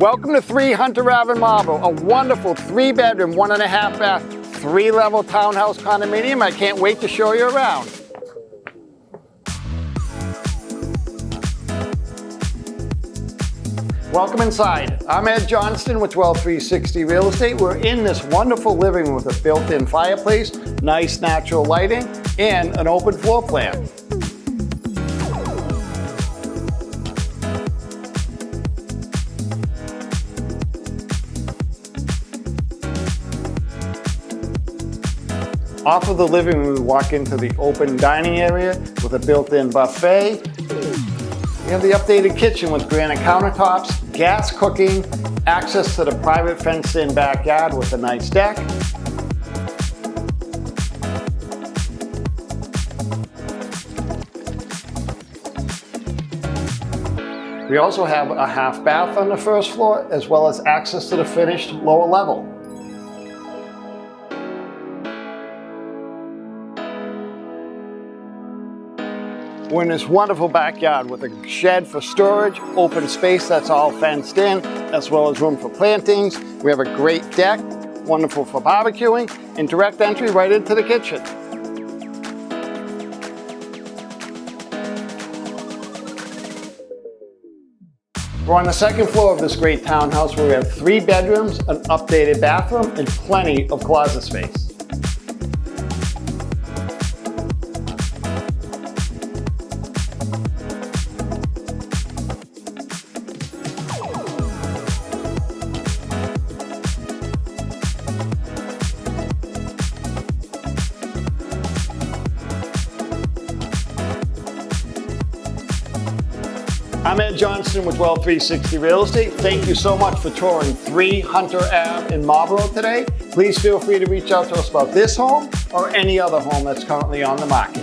Welcome to 3 Hunter Ave in Marlborough, a wonderful 3-bedroom, 1.5 bath, 3-level townhouse condominium. I can't wait to show you around. Welcome inside. I'm Ed Johnston with Dwell360 Real Estate. We're in this wonderful living room with a built-in fireplace, nice natural lighting, and an open floor plan. Off of the living room, we walk into the open dining area with a built-in buffet. We have the updated kitchen with granite countertops, gas cooking, access to the private fenced-in backyard with a nice deck. We also have a half bath on the first floor, as well as access to the finished lower level. We're in this wonderful backyard with a shed for storage, open space that's all fenced in, as well as room for plantings. We have a great deck, wonderful for barbecuing, and direct entry right into the kitchen. We're on the second floor of this great townhouse where we have 3 bedrooms, an updated bathroom, and plenty of closet space. I'm Ed Johnston with Dwell360 Real Estate. Thank you so much for touring 3 Hunter Ave in Marlborough today. Please feel free to reach out to us about this home or any other home that's currently on the market.